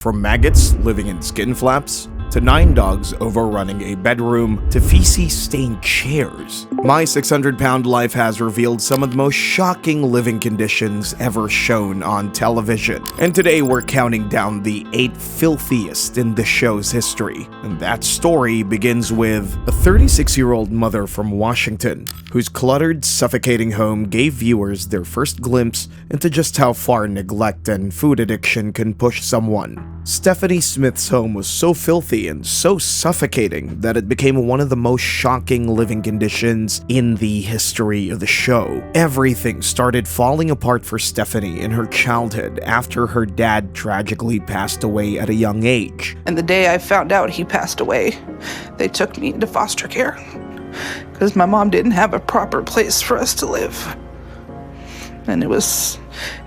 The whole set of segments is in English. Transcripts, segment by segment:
From maggots living in skin flaps, to 9 dogs overrunning a bedroom, to feces-stained chairs, my 600-pound life has revealed some of the most shocking living conditions ever shown on television. And today we're counting down the 8 filthiest in the show's history. And that story begins with a 36-year-old mother from Washington, whose cluttered, suffocating home gave viewers their first glimpse into just how far neglect and food addiction can push someone. Stephanie Smith's home was so filthy and so suffocating that it became one of the most shocking living conditions in the history of the show. Everything started falling apart for Stephanie in her childhood after her dad tragically passed away at a young age. And the day I found out he passed away, they took me into foster care because my mom didn't have a proper place for us to live. And it was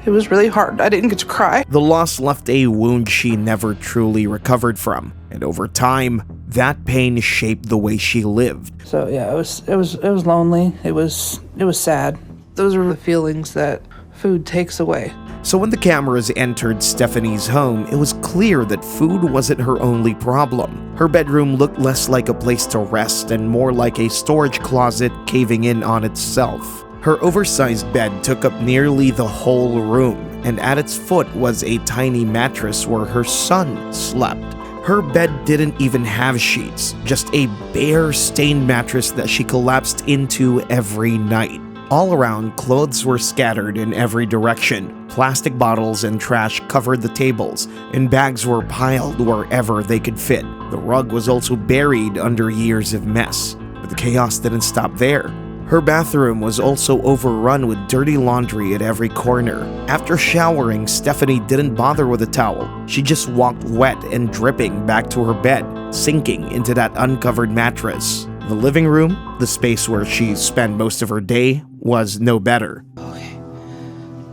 really hard. I didn't get to cry. The loss left a wound she never truly recovered from, and over time, that pain shaped the way she lived. So yeah, it was lonely. It was sad. Those are the feelings that food takes away. So when the cameras entered Stephanie's home, it was clear that food wasn't her only problem. Her bedroom looked less like a place to rest and more like a storage closet caving in on itself. Her oversized bed took up nearly the whole room, and at its foot was a tiny mattress where her son slept. Her bed didn't even have sheets, just a bare, stained mattress that she collapsed into every night. All around, clothes were scattered in every direction. Plastic bottles and trash covered the tables, and bags were piled wherever they could fit. The rug was also buried under years of mess. But the chaos didn't stop there. Her bathroom was also overrun with dirty laundry at every corner. After showering, Stephanie didn't bother with a towel. She just walked wet and dripping back to her bed, sinking into that uncovered mattress. The living room, the space where she spent most of her day, was no better. Okay,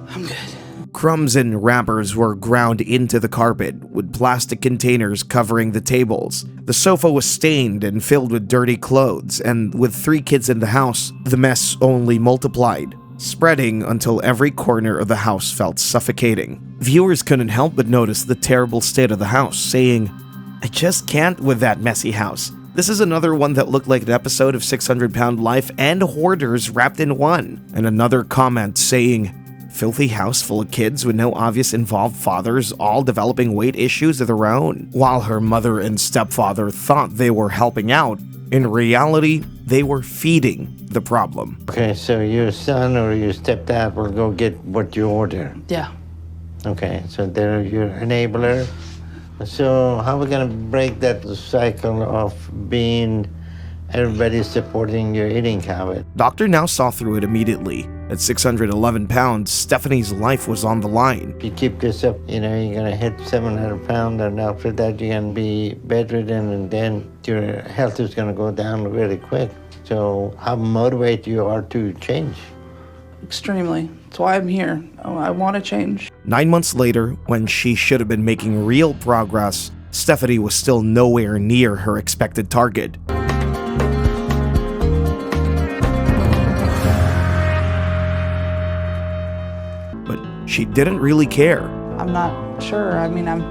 I'm good. Crumbs and wrappers were ground into the carpet, with plastic containers covering the tables. The sofa was stained and filled with dirty clothes, and with 3 kids in the house, the mess only multiplied, spreading until every corner of the house felt suffocating. Viewers couldn't help but notice the terrible state of the house, saying, "I just can't with that messy house. This is another one that looked like an episode of 600-Pound Life and Hoarders wrapped in one." And another comment saying, "Filthy house full of kids with no obvious involved fathers, all developing weight issues of their own." While her mother and stepfather thought they were helping out, in reality, they were feeding the problem. Okay, so your son or your stepdad will go get what you order. Yeah. Okay, so they're your enabler. So how are we gonna break that cycle of being everybody supporting your eating habit? Doctor now saw through it immediately. At 611 pounds, Stephanie's life was on the line. If you keep this up, you're gonna hit 700 pounds, and after that you're gonna be bedridden, and then your health is gonna go down really quick. So how motivated you are to change? Extremely. That's why I'm here. I want to change. 9 months later, when she should have been making real progress, Stephanie was still nowhere near her expected target. But she didn't really care. I'm not sure. I mean, I'm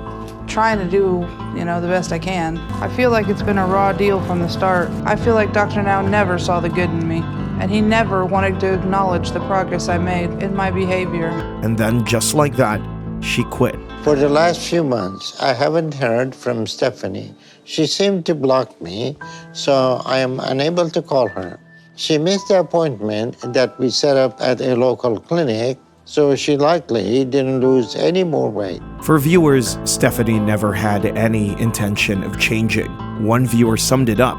trying to do, the best I can. I feel like it's been a raw deal from the start. I feel like Dr. Now never saw the good in me, and he never wanted to acknowledge the progress I made in my behavior. And then, just like that, she quit. For the last few months, I haven't heard from Stephanie. She seemed to block me, so I am unable to call her. She missed the appointment that we set up at a local clinic, so she likely didn't lose any more weight. For viewers, Stephanie never had any intention of changing. One viewer summed it up.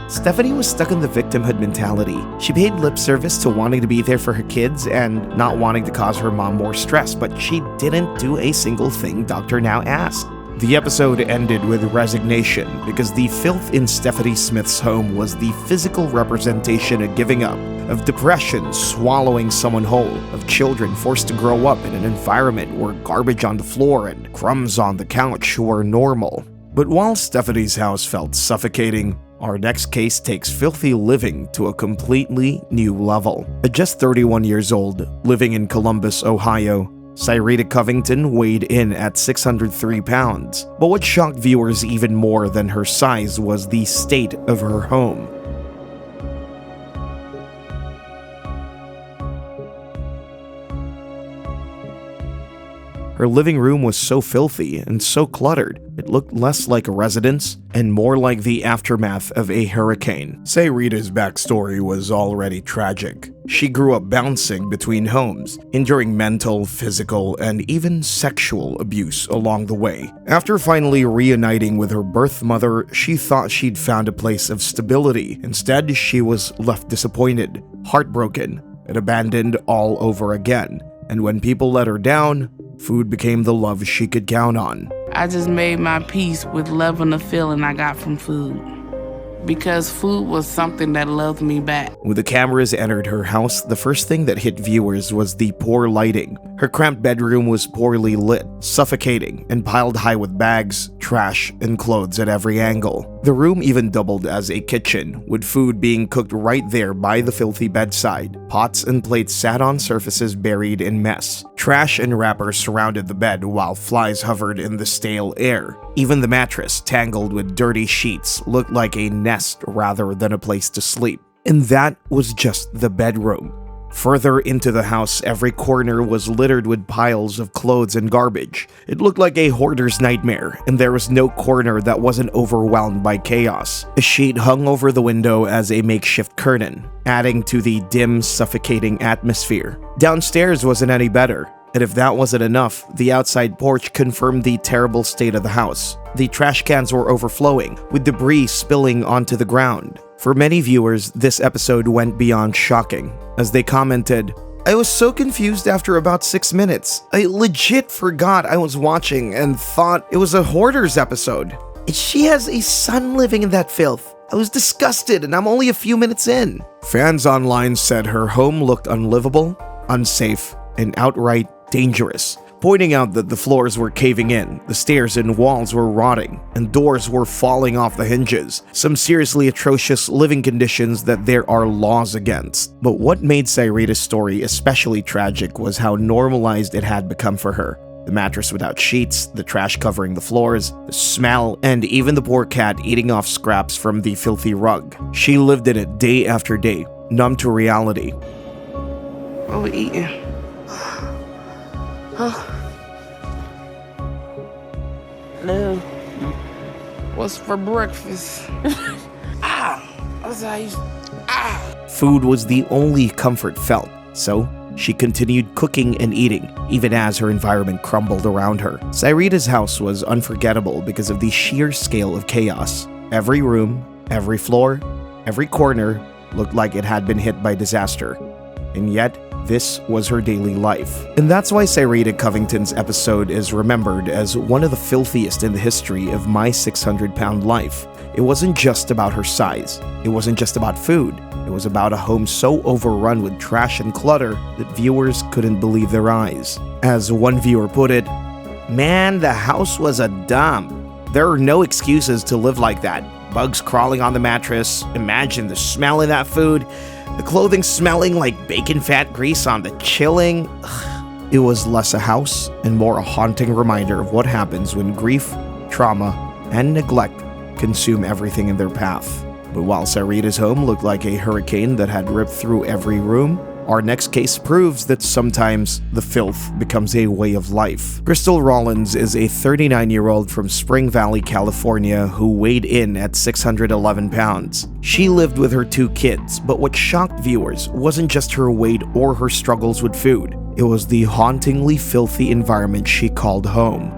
Stephanie was stuck in the victimhood mentality. She paid lip service to wanting to be there for her kids and not wanting to cause her mom more stress, but she didn't do a single thing Dr. Now asked. The episode ended with resignation because the filth in Stephanie Smith's home was the physical representation of giving up, of depression swallowing someone whole, of children forced to grow up in an environment where garbage on the floor and crumbs on the couch were normal. But while Stephanie's house felt suffocating, our next case takes filthy living to a completely new level. At just 31 years old, living in Columbus, Ohio, Cyrita Covington weighed in at 603 pounds, but what shocked viewers even more than her size was the state of her home. Her living room was so filthy and so cluttered, it looked less like a residence and more like the aftermath of a hurricane. Cyrita's backstory was already tragic. She grew up bouncing between homes, enduring mental, physical, and even sexual abuse along the way. After finally reuniting with her birth mother, she thought she'd found a place of stability. Instead, she was left disappointed, heartbroken, and abandoned all over again. And when people let her down, food became the love she could count on. I just made my peace with loving the feeling I got from food, because food was something that loved me back. When the cameras entered her house, the first thing that hit viewers was the poor lighting. Her cramped bedroom was poorly lit, suffocating, and piled high with bags, trash, and clothes at every angle. The room even doubled as a kitchen, with food being cooked right there by the filthy bedside. Pots and plates sat on surfaces buried in mess. Trash and wrappers surrounded the bed while flies hovered in the stale air. Even the mattress, tangled with dirty sheets, looked like a nest rather than a place to sleep. And that was just the bedroom. Further into the house, every corner was littered with piles of clothes and garbage. It looked like a hoarder's nightmare, and there was no corner that wasn't overwhelmed by chaos. A sheet hung over the window as a makeshift curtain, adding to the dim, suffocating atmosphere. Downstairs wasn't any better. And if that wasn't enough, the outside porch confirmed the terrible state of the house. The trash cans were overflowing, with debris spilling onto the ground. For many viewers, this episode went beyond shocking, as they commented, "I was so confused after about 6 minutes. I legit forgot I was watching and thought it was a hoarder's episode. She has a son living in that filth. I was disgusted and I'm only a few minutes in." Fans online said her home looked unlivable, unsafe, and outright dangerous, pointing out that the floors were caving in, the stairs and walls were rotting, and doors were falling off the hinges. Some seriously atrocious living conditions that there are laws against. But what made Cyrita's story especially tragic was how normalized it had become for her. The mattress without sheets, the trash covering the floors, the smell, and even the poor cat eating off scraps from the filthy rug. She lived in it day after day, numb to reality. What we eating? No. What's for breakfast? What's that? Food was the only comfort felt, so she continued cooking and eating, even as her environment crumbled around her. Cyrita's house was unforgettable because of the sheer scale of chaos. Every room, every floor, every corner looked like it had been hit by disaster. And yet, this was her daily life. And that's why Cyrita Covington's episode is remembered as one of the filthiest in the history of my 600-pound life. It wasn't just about her size. It wasn't just about food. It was about a home so overrun with trash and clutter that viewers couldn't believe their eyes. As one viewer put it, "Man, the house was a dump. There are no excuses to live like that. Bugs crawling on the mattress. Imagine the smell of that food. The clothing smelling like bacon fat grease on the chilling." It was less a house and more a haunting reminder of what happens when grief, trauma, and neglect consume everything in their path. But while Cyrita's home looked like a hurricane that had ripped through every room, our next case proves that sometimes the filth becomes a way of life. Crystal Rollins is a 39-year-old from Spring Valley, California who weighed in at 611 pounds. She lived with her 2 kids, but what shocked viewers wasn't just her weight or her struggles with food. It was the hauntingly filthy environment she called home.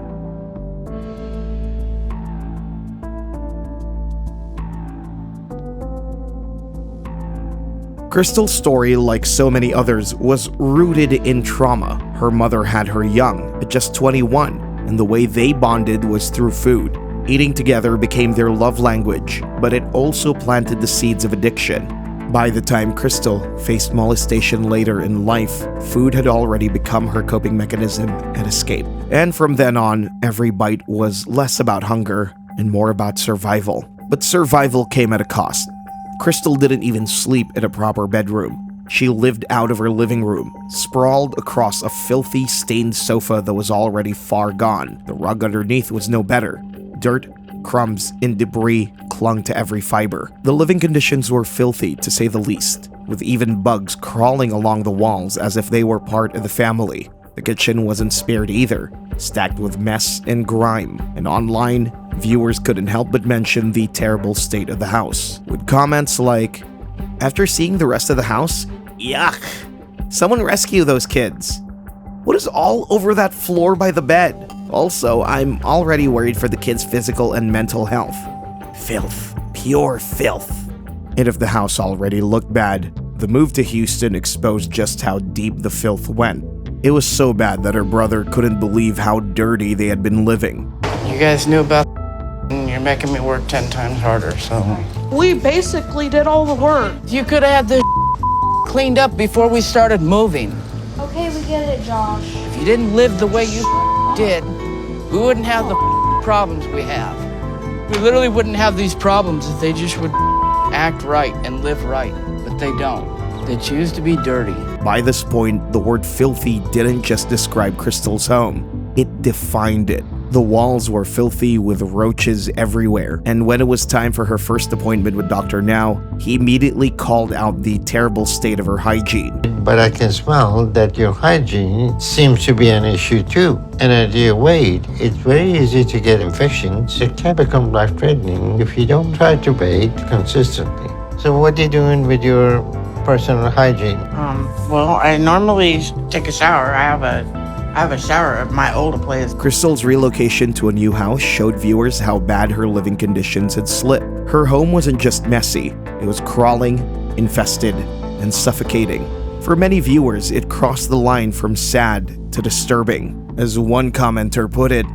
Crystal's story, like so many others, was rooted in trauma. Her mother had her young, at just 21, and the way they bonded was through food. Eating together became their love language, but it also planted the seeds of addiction. By the time Crystal faced molestation later in life, food had already become her coping mechanism and escape. And from then on, every bite was less about hunger and more about survival. But survival came at a cost. Crystal didn't even sleep in a proper bedroom. She lived out of her living room, sprawled across a filthy, stained sofa that was already far gone. The rug underneath was no better. Dirt, crumbs, and debris clung to every fiber. The living conditions were filthy, to say the least, with even bugs crawling along the walls as if they were part of the family. The kitchen wasn't spared either, stacked with mess and grime, and online, viewers couldn't help but mention the terrible state of the house, with comments like, "After seeing the rest of the house, yuck. Someone rescue those kids. What is all over that floor by the bed? Also, I'm already worried for the kids' physical and mental health. Filth. Pure filth." And if the house already looked bad, the move to Houston exposed just how deep the filth went. It was so bad that her brother couldn't believe how dirty they had been living. You guys knew about and you're making me work 10 times harder, so... We basically did all the work. You could have had this cleaned up before we started moving. Okay, we get it, Josh. If you didn't live the way you did, we wouldn't have the problems we have. We literally wouldn't have these problems if they just would act right and live right, but they don't. They choose to be dirty. By this point, the word filthy didn't just describe Crystal's home, it defined it. The walls were filthy with roaches everywhere, and when it was time for her first appointment with Dr. Now, he immediately called out the terrible state of her hygiene. But I can smell that your hygiene seems to be an issue too. And at your weight, it's very easy to get infections. It can become life-threatening if you don't try to bathe consistently. So what are you doing with your personal hygiene? Well, I normally take a shower. I have a shower at my old place. Crystal's relocation to a new house showed viewers how bad her living conditions had slipped. Her home wasn't just messy, it was crawling, infested, and suffocating. For many viewers, it crossed the line from sad to disturbing. As one commenter put it,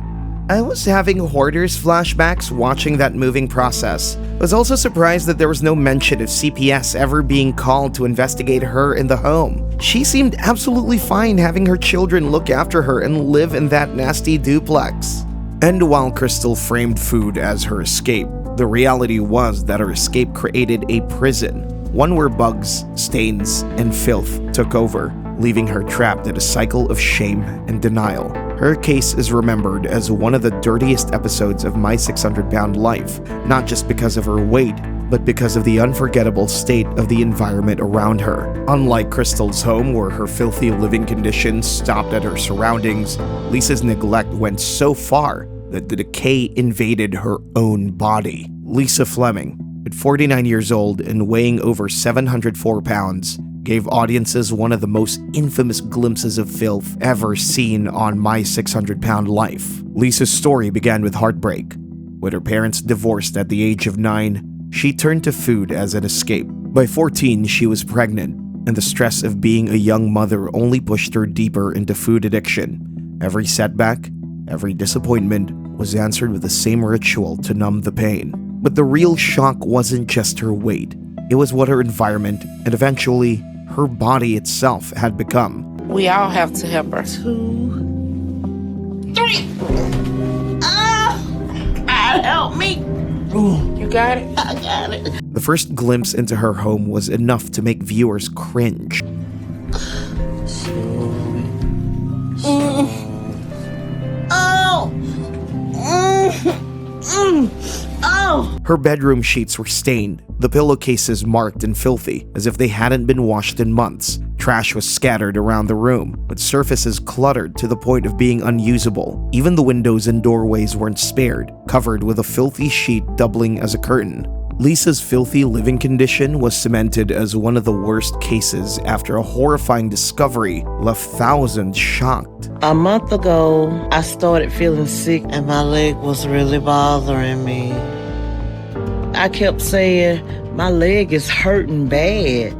"I was having hoarder's flashbacks watching that moving process. I was also surprised that there was no mention of CPS ever being called to investigate her in the home. She seemed absolutely fine having her children look after her and live in that nasty duplex." And while Crystal framed food as her escape, the reality was that her escape created a prison, one where bugs, stains, and filth took over, leaving her trapped in a cycle of shame and denial. Her case is remembered as one of the dirtiest episodes of My 600-Pound Life, not just because of her weight, but because of the unforgettable state of the environment around her. Unlike Crystal's home, where her filthy living conditions stopped at her surroundings, Lisa's neglect went so far that the decay invaded her own body. Lisa Fleming, at 49 years old and weighing over 704 pounds, gave audiences one of the most infamous glimpses of filth ever seen on My 600-Pound Life. Lisa's story began with heartbreak. With her parents divorced at the age of 9, she turned to food as an escape. By 14, she was pregnant, and the stress of being a young mother only pushed her deeper into food addiction. Every setback, every disappointment was answered with the same ritual to numb the pain. But the real shock wasn't just her weight. It was what her environment, and eventually, her body itself had become. We all have to help her. 2, 3. God help me. You got it? I got it. The first glimpse into her home was enough to make viewers cringe. Her bedroom sheets were stained, the pillowcases marked and filthy, as if they hadn't been washed in months. Trash was scattered around the room, with surfaces cluttered to the point of being unusable. Even the windows and doorways weren't spared, covered with a filthy sheet doubling as a curtain. Lisa's filthy living condition was cemented as one of the worst cases after a horrifying discovery left thousands shocked. A month ago, I started feeling sick and my leg was really bothering me. I kept saying, my leg is hurting bad.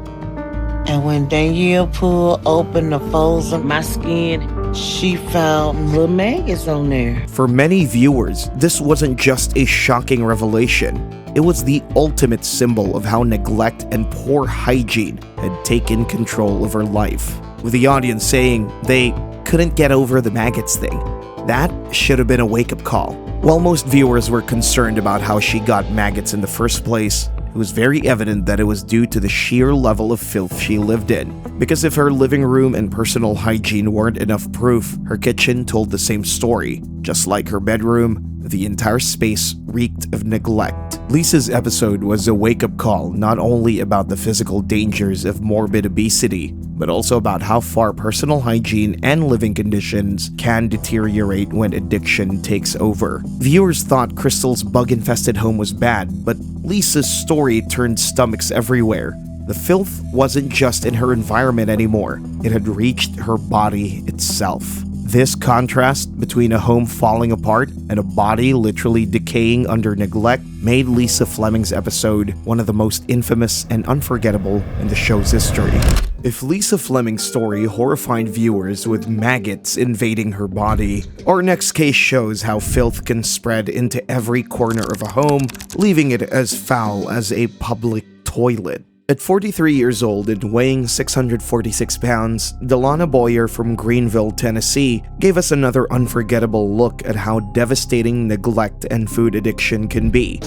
And when Danielle pulled open the folds of my skin, she found little maggots on there. For many viewers, this wasn't just a shocking revelation. It was the ultimate symbol of how neglect and poor hygiene had taken control of her life. With the audience saying they couldn't get over the maggots thing. That should have been a wake-up call. While most viewers were concerned about how she got maggots in the first place, it was very evident that it was due to the sheer level of filth she lived in. Because if her living room and personal hygiene weren't enough proof, her kitchen told the same story. Just like her bedroom, the entire space reeked of neglect. Lisa's episode was a wake-up call not only about the physical dangers of morbid obesity, but also about how far personal hygiene and living conditions can deteriorate when addiction takes over. Viewers thought Crystal's bug-infested home was bad, but Lisa's story turned stomachs everywhere. The filth wasn't just in her environment anymore, it had reached her body itself. This contrast between a home falling apart and a body literally decaying under neglect made Lisa Fleming's episode one of the most infamous and unforgettable in the show's history. If Lisa Fleming's story horrified viewers with maggots invading her body, our next case shows how filth can spread into every corner of a home, leaving it as foul as a public toilet. At 43 years old and weighing 646 pounds, Delana Boyer from Greenville, Tennessee, gave us another unforgettable look at how devastating neglect and food addiction can be.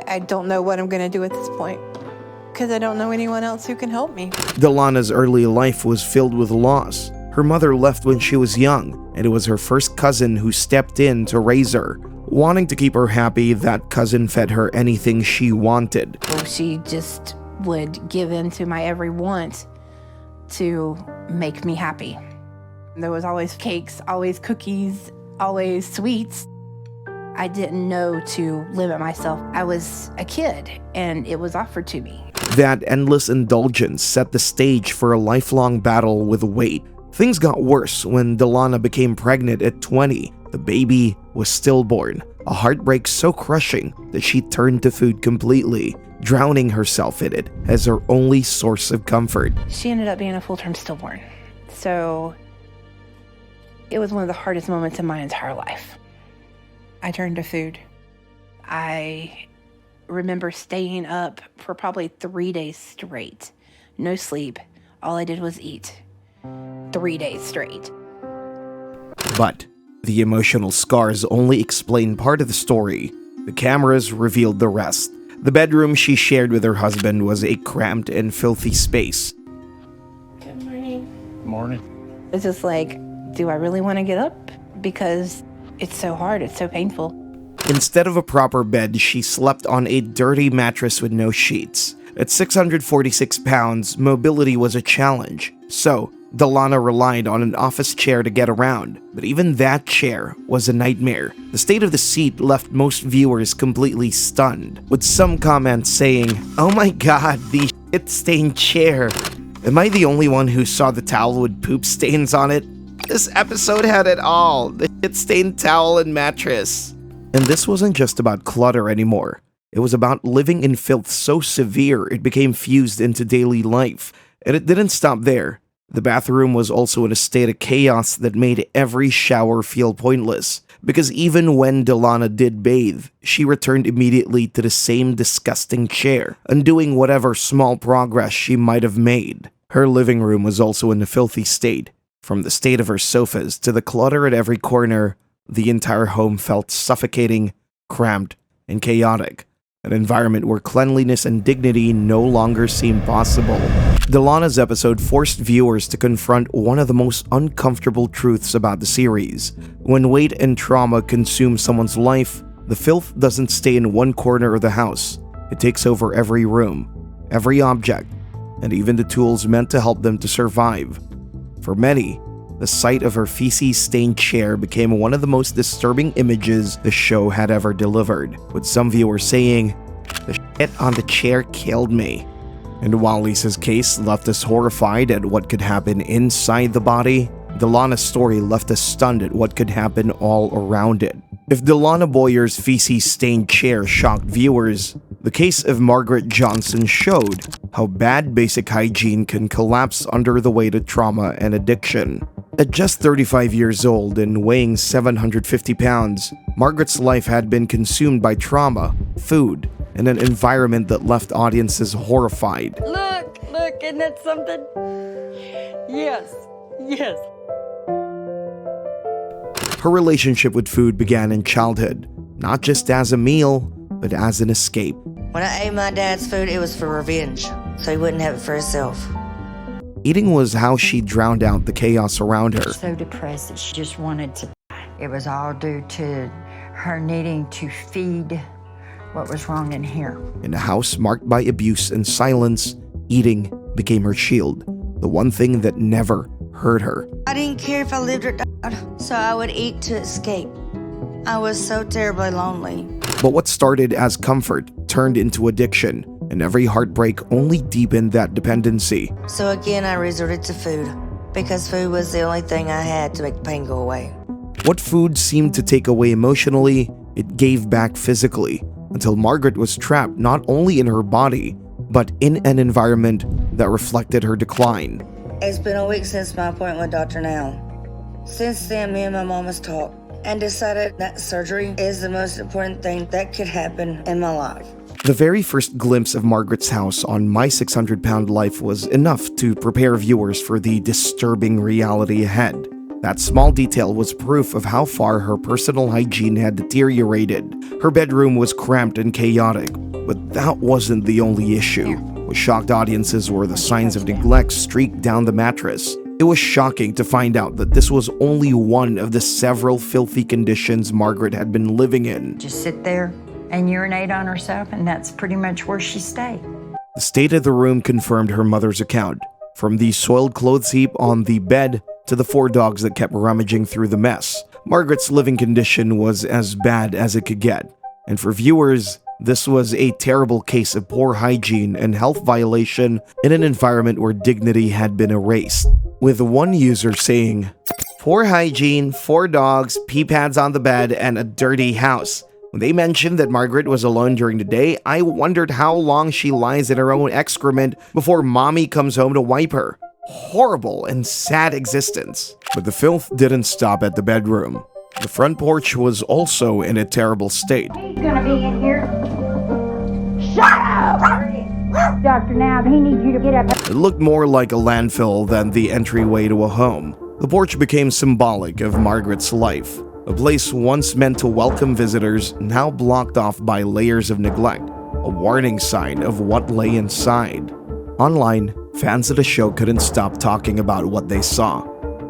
I don't know what I'm going to do at this point, because I don't know anyone else who can help me. Delana's early life was filled with loss. Her mother left when she was young, and it was her first cousin who stepped in to raise her. Wanting to keep her happy, that cousin fed her anything she wanted. She just would give in to my every want to make me happy. There was always cakes, always cookies, always sweets. I didn't know to limit myself. I was a kid, and it was offered to me. That endless indulgence set the stage for a lifelong battle with weight. Things got worse when Delana became pregnant at 20. The baby was stillborn, a heartbreak so crushing that she turned to food completely, drowning herself in it as her only source of comfort. She ended up being a full-term stillborn, so it was one of the hardest moments in my entire life. I turned to food. I remember staying up for probably 3 days straight. No sleep. All I did was eat. 3 days straight. But the emotional scars only explain part of the story. The cameras revealed the rest. The bedroom she shared with her husband was a cramped and filthy space. Good morning. Morning. It's just like, do I really want to get up? Because it's so hard, it's so painful. Instead of a proper bed, she slept on a dirty mattress with no sheets. At 646 pounds, mobility was a challenge. So, Delana relied on an office chair to get around, but even that chair was a nightmare. The state of the seat left most viewers completely stunned, with some comments saying, "Oh my god, the shit-stained chair. Am I the only one who saw the towel with poop stains on it? This episode had it all, the shit-stained towel and mattress." And this wasn't just about clutter anymore. It was about living in filth so severe it became fused into daily life. And it didn't stop there. The bathroom was also in a state of chaos that made every shower feel pointless. Because even when Delana did bathe, she returned immediately to the same disgusting chair, undoing whatever small progress she might have made. Her living room was also in a filthy state. From the state of her sofas to the clutter at every corner, the entire home felt suffocating, cramped, and chaotic. An environment where cleanliness and dignity no longer seemed possible. Delana's episode forced viewers to confront one of the most uncomfortable truths about the series. When weight and trauma consume someone's life, the filth doesn't stay in one corner of the house. It takes over every room, every object, and even the tools meant to help them to survive. For many, the sight of her feces-stained chair became one of the most disturbing images the show had ever delivered, with some viewers saying, "The shit on the chair killed me." And while Lisa's case left us horrified at what could happen inside the body, Delana's story left us stunned at what could happen all around it. If Delana Boyer's feces-stained chair shocked viewers, the case of Margaret Johnson showed how bad basic hygiene can collapse under the weight of trauma and addiction. At just 35 years old and weighing 750 pounds, Margaret's life had been consumed by trauma, food, and an environment that left audiences horrified. Look, isn't that something? Yes. Her relationship with food began in childhood, not just as a meal, but as an escape. When I ate my dad's food, it was for revenge, so he wouldn't have it for himself. Eating was how she drowned out the chaos around her. So depressed that she just wanted to die. It was all due to her needing to feed what was wrong in here. In a house marked by abuse and silence, eating became her shield, the one thing that never hurt her. I didn't care if I lived or died, so I would eat to escape. I was so terribly lonely. But what started as comfort turned into addiction, and every heartbreak only deepened that dependency. So again, I resorted to food, because food was the only thing I had to make the pain go away. What food seemed to take away emotionally, it gave back physically, until Margaret was trapped not only in her body, but in an environment that reflected her decline. It's been a week since my appointment with Dr. Now. Since then, me and my mom has talked and decided that surgery is the most important thing that could happen in my life. The very first glimpse of Margaret's house on My 600-Pound Life was enough to prepare viewers for the disturbing reality ahead. That small detail was proof of how far her personal hygiene had deteriorated. Her bedroom was cramped and chaotic, but that wasn't the only issue. What shocked audiences were the signs of neglect streaked down the mattress. It was shocking to find out that this was only one of the several filthy conditions Margaret had been living in. Just sit there and urinate on herself, and that's pretty much where she stayed. The state of the room confirmed her mother's account. From the soiled clothes heap on the bed to the 4 dogs that kept rummaging through the mess, Margaret's living condition was as bad as it could get. And for viewers, this was a terrible case of poor hygiene and health violation in an environment where dignity had been erased. With one user saying, "Poor hygiene, 4 dogs, pee pads on the bed, and a dirty house." When they mentioned that Margaret was alone during the day, I wondered how long she lies in her own excrement before mommy comes home to wipe her. Horrible and sad existence. But the filth didn't stop at the bedroom. The front porch was also in a terrible state. He's gonna be in here. Shut up! Dr. Nab, he needs you to get up. It looked more like a landfill than the entryway to a home. The porch became symbolic of Margaret's life. A place once meant to welcome visitors, now blocked off by layers of neglect, a warning sign of what lay inside. Online, fans of the show couldn't stop talking about what they saw.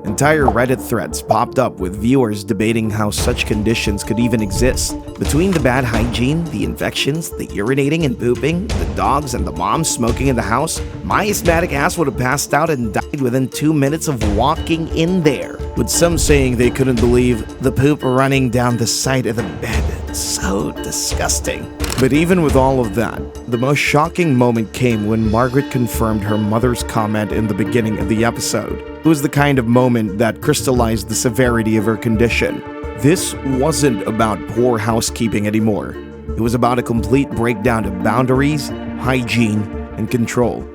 Entire Reddit threads popped up with viewers debating how such conditions could even exist. Between the bad hygiene, the infections, the urinating and pooping, the dogs and the mom smoking in the house, my asthmatic ass would have passed out and died within 2 minutes of walking in there. With some saying they couldn't believe the poop running down the side of the bed. So disgusting. But even with all of that, the most shocking moment came when Margaret confirmed her mother's comment in the beginning of the episode. It was the kind of moment that crystallized the severity of her condition. This wasn't about poor housekeeping anymore. It was about a complete breakdown of boundaries, hygiene, and control.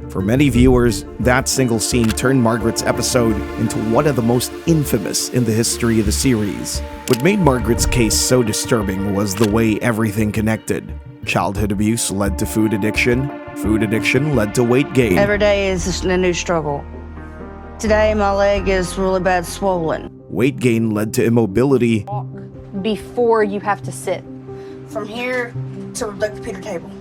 For many viewers, that single scene turned Margaret's episode into one of the most infamous in the history of the series. What made Margaret's case so disturbing was the way everything connected. Childhood abuse led to food addiction led to weight gain. Every day is a new struggle. Today, my leg is really bad swollen. Weight gain led to immobility. Before you have to sit. From here to the computer table.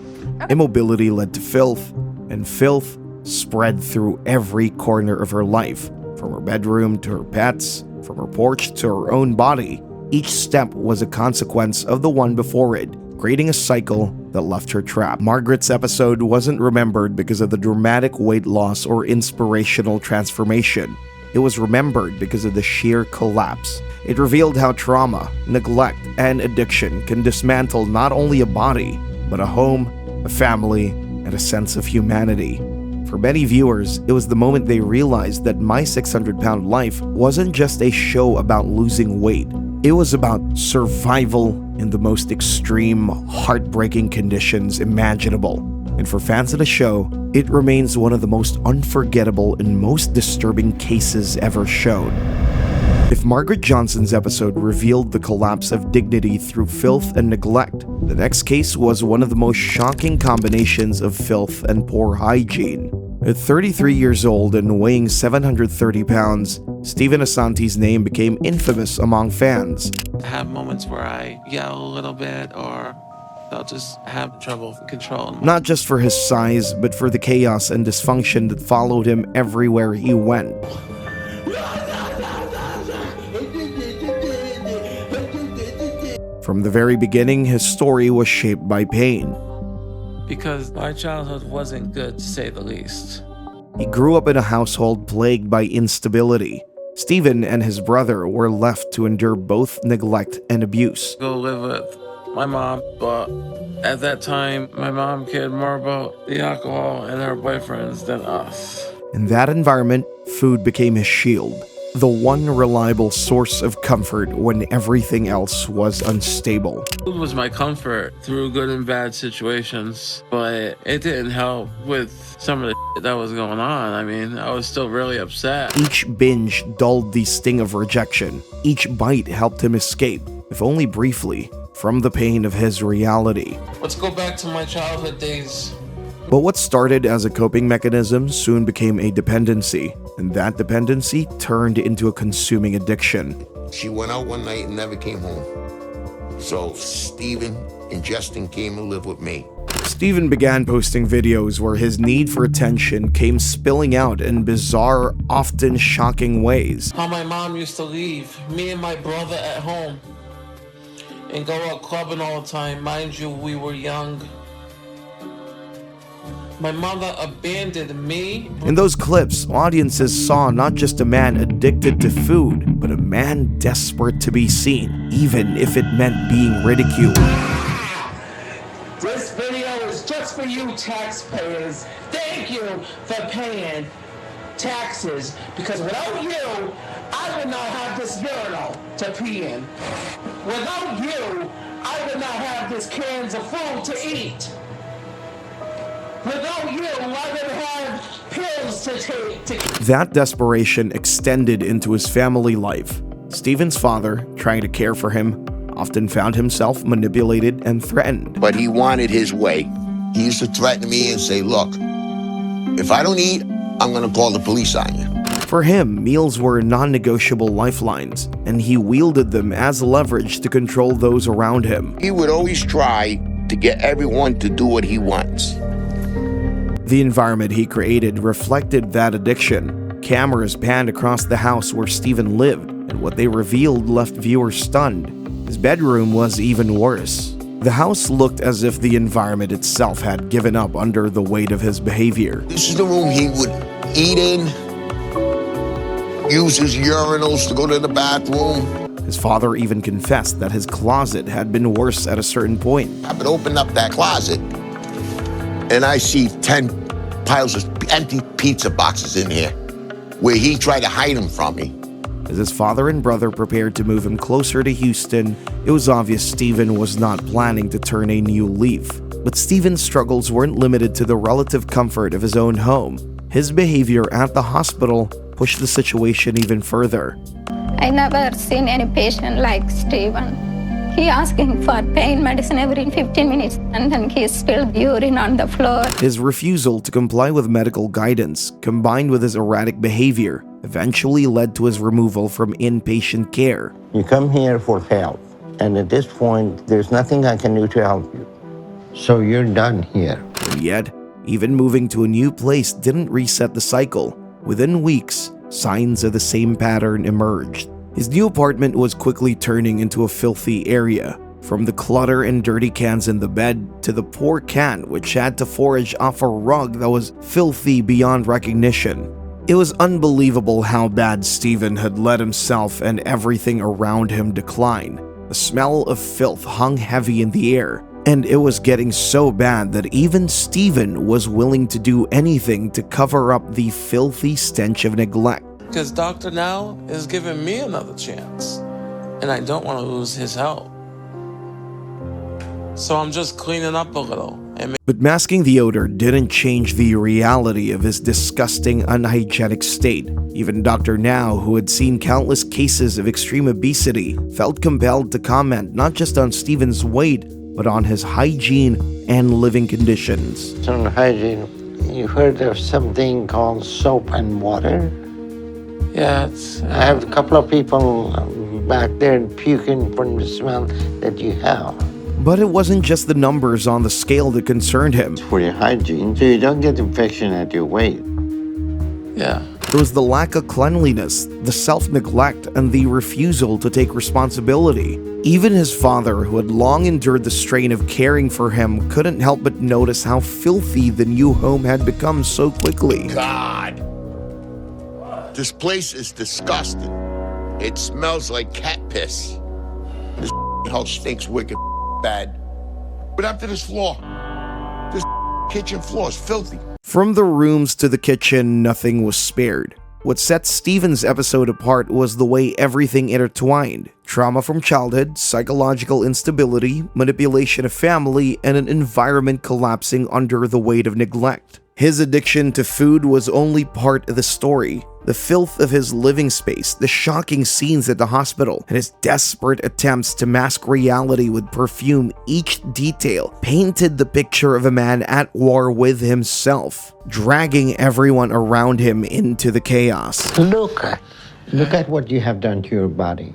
Immobility led to filth, and filth spread through every corner of her life, from her bedroom to her pets, from her porch to her own body. Each step was a consequence of the one before it, creating a cycle that left her trapped. Margaret's episode wasn't remembered because of the dramatic weight loss or inspirational transformation. It was remembered because of the sheer collapse. It revealed how trauma, neglect, and addiction can dismantle not only a body, but a home, a family, and a sense of humanity. For many viewers, it was the moment they realized that My 600-Pound Life wasn't just a show about losing weight. It was about survival in the most extreme, heartbreaking conditions imaginable. And for fans of the show, it remains one of the most unforgettable and most disturbing cases ever shown. If Margaret Johnson's episode revealed the collapse of dignity through filth and neglect, the next case was one of the most shocking combinations of filth and poor hygiene. At 33 years old and weighing 730 pounds, Stephen Asante's name became infamous among fans. I have moments where I yell a little bit or I'll just have trouble controlling. Not just for his size, but for the chaos and dysfunction that followed him everywhere he went. From the very beginning, his story was shaped by pain. Because my childhood wasn't good, to say the least. He grew up in a household plagued by instability. Stephen and his brother were left to endure both neglect and abuse. Go live with my mom, but at that time, my mom cared more about the alcohol and her boyfriends than us. In that environment, food became his shield, the one reliable source of comfort when everything else was unstable. Food was my comfort through good and bad situations, but it didn't help with some of the shit that was going on. I mean, I was still really upset. Each binge dulled the sting of rejection. Each bite helped him escape, if only briefly, from the pain of his reality. Let's go back to my childhood days. But what started as a coping mechanism soon became a dependency, and that dependency turned into a consuming addiction. She went out one night and never came home. So Stephen and Justin came to live with me. Stephen began posting videos where his need for attention came spilling out in bizarre, often shocking ways. How my mom used to leave me and my brother at home and go out clubbing all the time. Mind you, we were young. My mother abandoned me. In those clips, audiences saw not just a man addicted to food, but a man desperate to be seen, even if it meant being ridiculed. This video is just for you taxpayers. Thank you for paying taxes, because without you, I would not have this urinal to pee in. Without you, I would not have these cans of food to eat. Without you, I would have pills to take. That desperation extended into his family life. Stephen's father, trying to care for him, often found himself manipulated and threatened. But he wanted his way. He used to threaten me and say, look, if I don't eat, I'm gonna call the police on you. For him, meals were non-negotiable lifelines, and he wielded them as leverage to control those around him. He would always try to get everyone to do what he wants. The environment he created reflected that addiction. Cameras panned across the house where Stephen lived, and what they revealed left viewers stunned. His bedroom was even worse. The house looked as if the environment itself had given up under the weight of his behavior. This is the room he would eat in, use his urinals to go to the bathroom. His father even confessed that his closet had been worse at a certain point. I would open up that closet, and I see 10 piles of empty pizza boxes in here, where he tried to hide them from me. As his father and brother prepared to move him closer to Houston, it was obvious Stephen was not planning to turn a new leaf. But Stephen's struggles weren't limited to the relative comfort of his own home. His behavior at the hospital pushed the situation even further. I never seen any patient like Stephen. He asking for pain medicine every 15 minutes, and then he spilled urine on the floor. His refusal to comply with medical guidance, combined with his erratic behavior, eventually led to his removal from inpatient care. You come here for help, and at this point, there's nothing I can do to help you. So you're done here. And yet, even moving to a new place didn't reset the cycle. Within weeks, signs of the same pattern emerged. His new apartment was quickly turning into a filthy area, from the clutter and dirty cans in the bed to the poor cat which had to forage off a rug that was filthy beyond recognition. It was unbelievable how bad Stephen had let himself and everything around him decline. The smell of filth hung heavy in the air, and it was getting so bad that even Stephen was willing to do anything to cover up the filthy stench of neglect. Because Dr. Now is giving me another chance, and I don't want to lose his help. So I'm just cleaning up a little. But masking the odor didn't change the reality of his disgusting, unhygienic state. Even Dr. Now, who had seen countless cases of extreme obesity, felt compelled to comment not just on Stephen's weight, but on his hygiene and living conditions. On hygiene, you heard of something called soap and water? Yeah, it's... I have a couple of people back there puking from the smell that you have. But it wasn't just the numbers on the scale that concerned him. For your hygiene, so you don't get infection at your weight. Yeah. It was the lack of cleanliness, the self-neglect, and the refusal to take responsibility. Even his father, who had long endured the strain of caring for him, couldn't help but notice how filthy the new home had become so quickly. God. This place is disgusting. It smells like cat piss. This house stinks wicked bad. But up to this floor. This kitchen floor is filthy. From the rooms to the kitchen, nothing was spared. What set Steven's episode apart was the way everything intertwined. Trauma from childhood, psychological instability, manipulation of family, and an environment collapsing under the weight of neglect. His addiction to food was only part of the story. The filth of his living space, the shocking scenes at the hospital, and his desperate attempts to mask reality with perfume, each detail painted the picture of a man at war with himself, dragging everyone around him into the chaos. Look at what you have done to your body.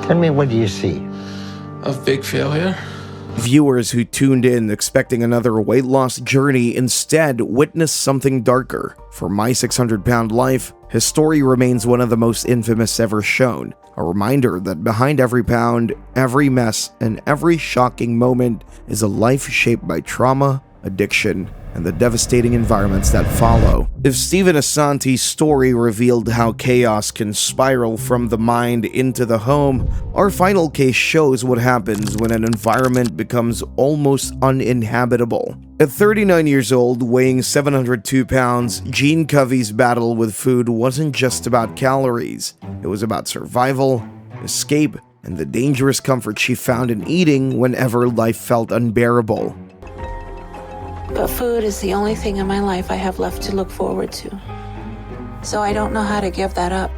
Tell me, what do you see? A big failure. Viewers who tuned in expecting another weight loss journey instead witnessed something darker. For My 600-Pound Life, his story remains one of the most infamous ever shown. A reminder that behind every pound, every mess, and every shocking moment is a life shaped by trauma, addiction, and the devastating environments that follow. If Steven Asante's story revealed how chaos can spiral from the mind into the home, our final case shows what happens when an environment becomes almost uninhabitable. At 39 years old, weighing 702 pounds, Jean Covey's battle with food wasn't just about calories. It was about survival, escape, and the dangerous comfort she found in eating whenever life felt unbearable. But food is the only thing in my life I have left to look forward to. So I don't know how to give that up.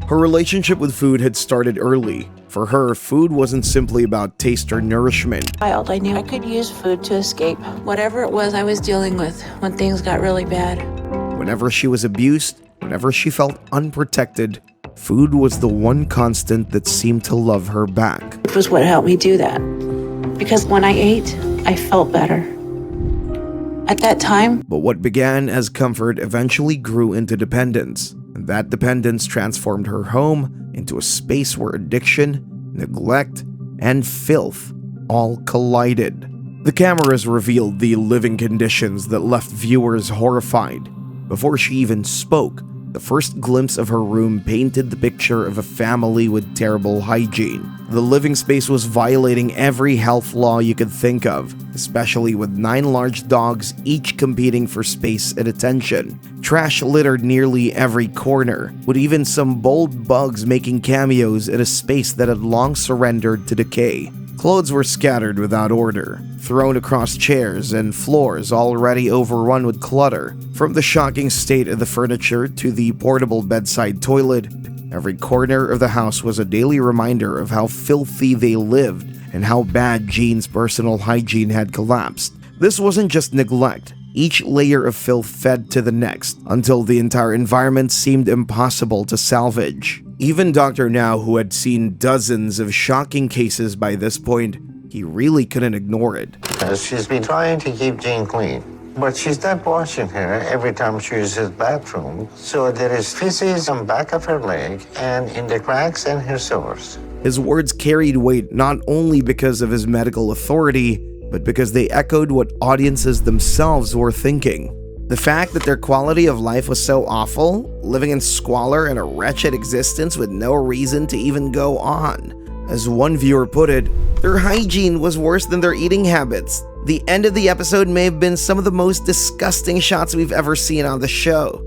Her relationship with food had started early. For her, food wasn't simply about taste or nourishment. I knew I could use food to escape whatever it was I was dealing with when things got really bad. Whenever she was abused, whenever she felt unprotected, food was the one constant that seemed to love her back. It was what helped me do that. Because when I ate, I felt better. At that time. But what began as comfort eventually grew into dependence, and that dependence transformed her home into a space where addiction, neglect, and filth all collided. The cameras revealed the living conditions that left viewers horrified. Before she even spoke, the first glimpse of her room painted the picture of a family with terrible hygiene. The living space was violating every health law you could think of, especially with 9 large dogs each competing for space and attention. Trash littered nearly every corner, with even some bold bugs making cameos in a space that had long surrendered to decay. Clothes were scattered without order, thrown across chairs and floors already overrun with clutter. From the shocking state of the furniture to the portable bedside toilet, every corner of the house was a daily reminder of how filthy they lived and how bad Jean's personal hygiene had collapsed. This wasn't just neglect. Each layer of filth fed to the next, until the entire environment seemed impossible to salvage. Even Dr. Now, who had seen dozens of shocking cases by this point, he really couldn't ignore it. She's been trying to keep Jean clean, but she's not washing her every time she uses the bathroom. So there is feces on the back of her leg and in the cracks and her sores. His words carried weight not only because of his medical authority, but because they echoed what audiences themselves were thinking. The fact that their quality of life was so awful, living in squalor and a wretched existence with no reason to even go on. As one viewer put it, their hygiene was worse than their eating habits. The end of the episode may have been some of the most disgusting shots we've ever seen on the show.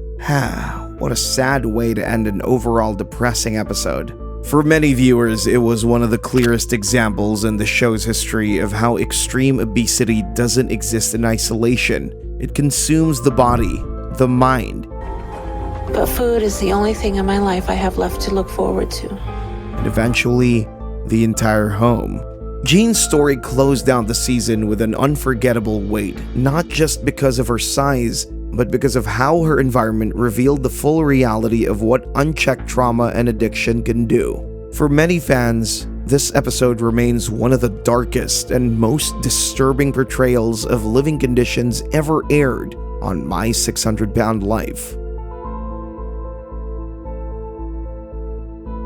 What a sad way to end an overall depressing episode. For many viewers, it was one of the clearest examples in the show's history of how extreme obesity doesn't exist in isolation. It consumes the body, the mind. But food is the only thing in my life I have left to look forward to. And eventually, the entire home. Jean's story closed out the season with an unforgettable weight, not just because of her size, but because of how her environment revealed the full reality of what unchecked trauma and addiction can do. For many fans, this episode remains one of the darkest and most disturbing portrayals of living conditions ever aired on My 600 Pound Life.